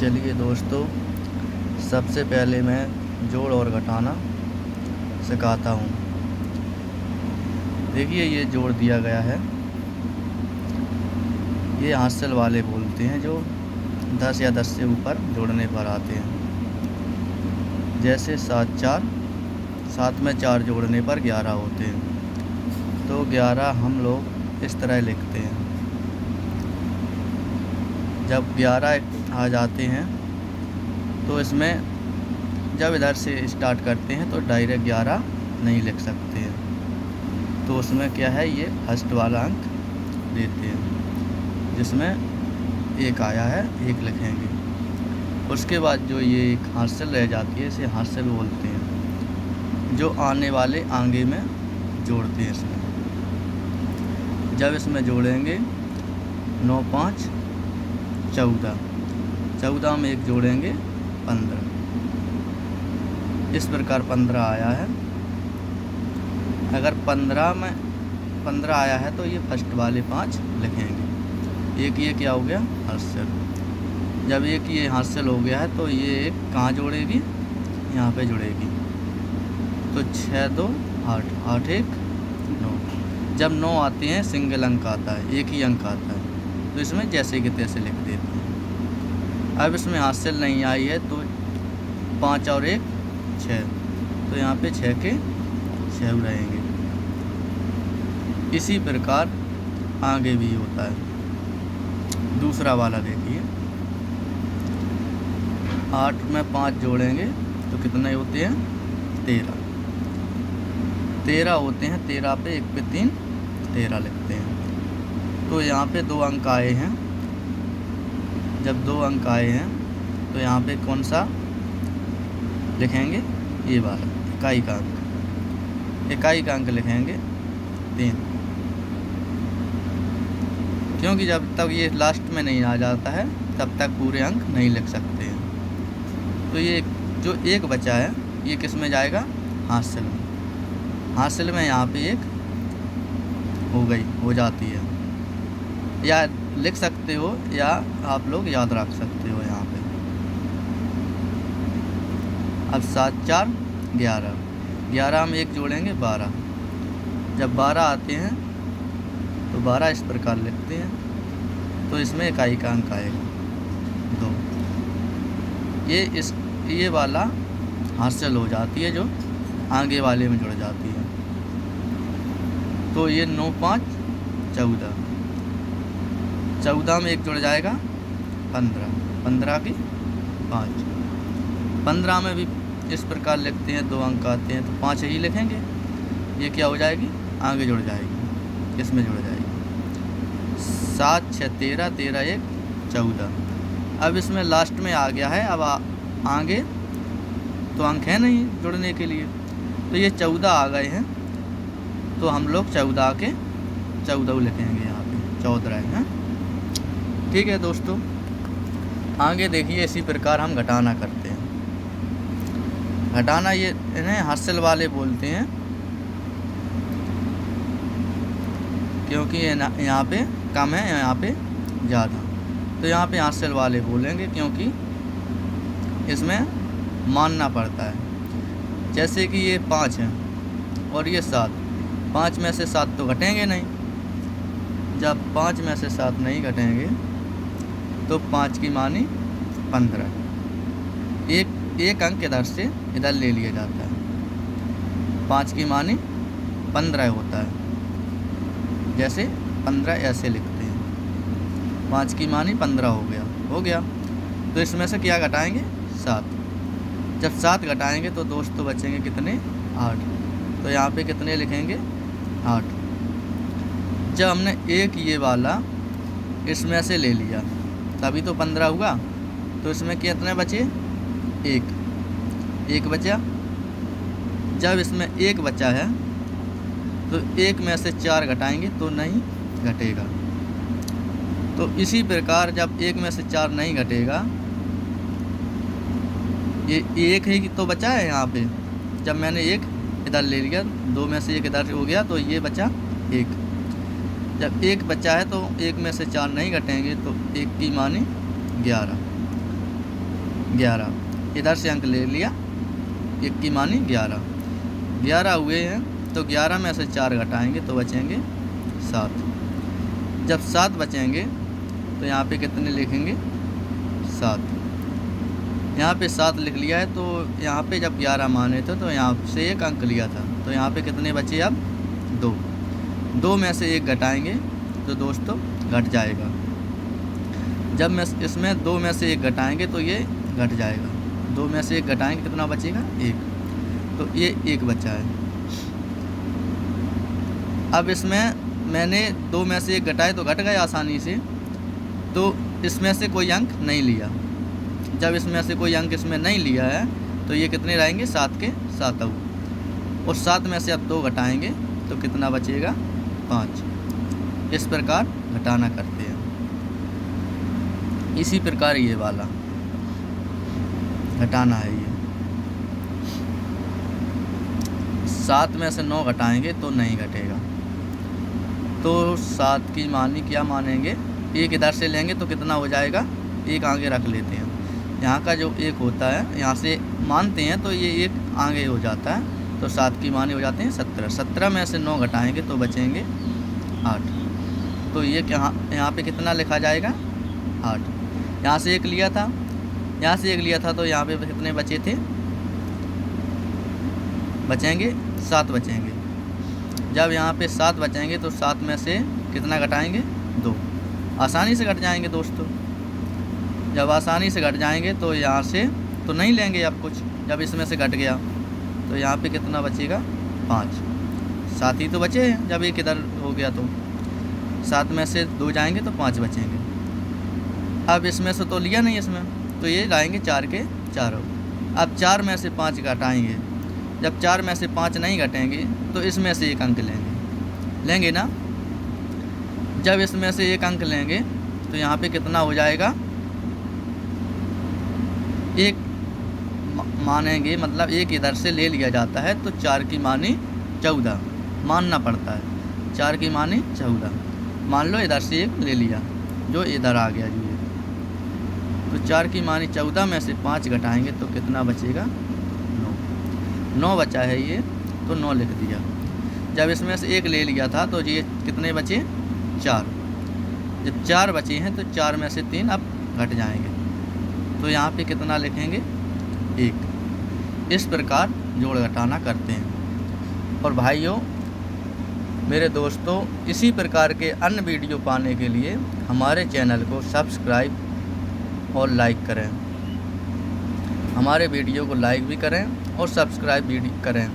चलिए दोस्तों, सबसे पहले मैं जोड़ और घटाना सिखाता हूँ। देखिए ये जोड़ दिया गया है, ये हासिल वाले बोलते हैं जो 10 या 10 से ऊपर जोड़ने पर आते हैं। जैसे 7 4, 7 में 4 जोड़ने पर 11 होते हैं। तो 11 हम लोग इस तरह लिखते हैं। जब 11 आ जाते हैं तो इसमें जब इधर से स्टार्ट करते हैं तो डायरेक्ट 11 नहीं लिख सकते हैं। तो उसमें क्या है, ये फर्स्ट वाला अंक देते हैं जिसमें 1 आया है, 1 लिखेंगे। उसके बाद जो ये एक हासिल रह जाती है इसे हासिल बोलते हैं, जो आने वाले आगे में जोड़ते हैं। इसमें जब इसमें जोड़ेंगे 9 5 14, 14 में 1 जोड़ेंगे 15। इस प्रकार 15 आया है। अगर 15 में 15 आया है तो ये फर्स्ट वाले 5 लिखेंगे। एक ये क्या हो गया, हासिल। जब एक ये हासिल हो गया है तो ये एक कहाँ जोड़ेगी, यहाँ पे जुड़ेगी। तो 6 2 8, 8 1 9। जब 9 आते हैं सिंगल अंक आता है, एक ही अंक आता है, तो इसमें जैसे कि तैसे लिख देते हैं। अब इसमें हासिल नहीं आई है तो 5 और 1 6, तो यहाँ पे 6 के 6 रहेंगे। इसी प्रकार आगे भी होता है। दूसरा वाला देखिए, 8 में 5 जोड़ेंगे तो कितने होते हैं, 13। 13 होते हैं, 13 पे 1 पे 3 13 लिखते हैं। तो यहाँ पे 2 अंक आए हैं। जब 2 अंक आए हैं तो यहाँ पे कौन सा लिखेंगे, ये वाला इकाई का अंक। इकाई का अंक लिखेंगे 3, क्योंकि जब तक ये लास्ट में नहीं आ जाता है तब तक पूरे अंक नहीं लिख सकते हैं। तो ये जो 1 बचा है ये किस में जाएगा, हासिल में। हासिल में यहाँ पे 1 हो जाती है, या लिख सकते हो या आप लोग याद रख सकते हो यहाँ पे। अब 7 4 11, 11 में 1 जोड़ेंगे 12। जब 12 आते हैं तो 12 इस प्रकार लिखते हैं। तो इसमें इकाई का अंक आएगा 2। ये वाला हासिल हो जाती है जो आगे वाले में जुड़ जाती है। तो ये 9 5 14, 14 में 1 जुड़ जाएगा 15, 15 की 5। 15 में भी इस प्रकार लिखते हैं, 2 अंक आते हैं तो 5 ही लिखेंगे। ये क्या हो जाएगी, आगे जुड़ जाएगी, इसमें जुड़ जाएगी। 7 6 13, 13 1 14। अब इसमें लास्ट में आ गया है, अब आगे तो अंक है नहीं जुड़ने के लिए, तो ये 14 आ गए हैं। तो हम लोग 14 के 14 लिखेंगे, यहाँ पे 14 हैं। ठीक है दोस्तों, आगे देखिए इसी प्रकार हम घटाना करते हैं। घटाना ये इन्हें हासिल वाले बोलते हैं, क्योंकि यहाँ पे कम है, यहाँ पे ज़्यादा। तो यहाँ पे हासिल वाले बोलेंगे क्योंकि इसमें मानना पड़ता है। जैसे कि ये 5 है और ये 7, 5 में से 7 तो घटेंगे नहीं। जब 5 में से 7 नहीं घटेंगे तो 5 की मानी 15। एक अंक इधर से इधर ले लिया जाता है। 5 की मानी 15 होता है। जैसे 15 ऐसे लिखते हैं, 5 की मानी 15 हो गया। तो इसमें से क्या घटाएंगे, 7। जब 7 घटाएंगे तो दोस्तों बचेंगे कितने, 8। तो यहाँ पे कितने लिखेंगे, 8। जब हमने एक ये वाला इसमें से ले लिया तभी तो 15 हुआ। तो इसमें कितने बचे, 1 बचा। जब इसमें 1 बचा है तो 1 में से 4 घटाएंगे तो नहीं घटेगा। तो इसी प्रकार जब 1 में से 4 नहीं घटेगा, ये 1 ही तो बचा है यहाँ पे। जब मैंने 1 इधर ले लिया, 2 में से 1 इधर हो गया तो ये बचा 1। जब 1 बचा है तो 1 में से 4 नहीं घटेंगे तो 1 की मानी 11। 11। इधर से अंक ले लिया, 1 की मानी 11। 11 हुए हैं तो 11 में से 4 घटाएंगे तो बचेंगे 7। जब 7 बचेंगे तो यहाँ पे कितने लिखेंगे? 7। यहाँ पे 7 लिख लिया है। तो यहाँ पे जब 11 माने थे तो यहाँ से 1 अंक लिया था, तो यहाँ पे कितने बचे अब? 2। 2 में से 1 घटाएंगे तो दोस्तों घट जाएगा। जब मैं इसमें 2 में से 1 घटाएंगे तो ये घट जाएगा। 2 में से 1 घटाएंगे कितना बचेगा? 1। तो ये 1 बचा है। अब इसमें मैंने 2 में से 1 घटाए तो घट गए आसानी से, तो इसमें से कोई अंक नहीं लिया। जब इसमें से कोई अंक इसमें नहीं लिया है तो ये कितने रहेंगे? 7 के 7। और 7 में से अब 2 घटाएंगे तो कितना बचेगा? 5। इस प्रकार घटाना करते हैं। इसी प्रकार ये वाला घटाना है। ये 7 में से 9 घटाएंगे तो नहीं घटेगा। तो 7 की मानी क्या मानेंगे? 1 इधर से लेंगे तो कितना हो जाएगा? 1 आगे रख लेते हैं। यहाँ का जो 1 होता है यहाँ से मानते हैं तो ये 1 आगे हो जाता है। तो 7 की मानी हो जाते हैं 17। 17 में से 9 घटाएंगे तो बचेंगे 8। तो ये यहाँ पे कितना लिखा जाएगा? 8। यहाँ से 1 लिया था, यहाँ से 1 लिया था तो यहाँ पे कितने बचे थे? बचेंगे 7 बचेंगे। जब यहाँ पे 7 बचेंगे तो 7 में से कितना घटाएंगे? 2। आसानी से घट जाएंगे दोस्तों। जब आसानी से घट जाएंगे तो यहाँ से तो नहीं लेंगे अब कुछ। जब इसमें से घट गया तो यहाँ पे कितना बचेगा? 5। 7 ही तो बचे हैं। जब 1 इधर हो गया तो 7 में से 2 जाएंगे तो 5 बचेंगे। अब इसमें से तो लिया नहीं इसमें, तो ये लाएंगे 4 के 4। अब 4 में से 5 घटाएंगे। जब 4 में से 5 नहीं घटेंगे तो इसमें से 1 अंक लेंगे ना। जब इसमें से 1 अंक लेंगे तो यहाँ पे कितना हो जाएगा? 1 मानेंगे, मतलब 1 इधर से ले लिया जाता है। तो 4 की मानी 14 मानना पड़ता है। 4 की मानी 14 मान लो। इधर से 1 ले लिया जो इधर आ गया जो ये। तो 4 की मानी 14 में से 5 घटाएंगे तो कितना बचेगा? 9 बचा है ये, तो 9 लिख दिया। जब इसमें से 1 ले लिया था तो ये कितने बचे? 4। जब 4 बचे हैं तो 4 में से 3 अब घट जाएंगे। तो यहाँ पे कितना लिखेंगे? 1। इस प्रकार जोड़ घटाना करते हैं। और भाइयों मेरे दोस्तों, इसी प्रकार के अन्य वीडियो पाने के लिए हमारे चैनल को सब्सक्राइब और लाइक करें। हमारे वीडियो को लाइक भी करें और सब्सक्राइब भी करें।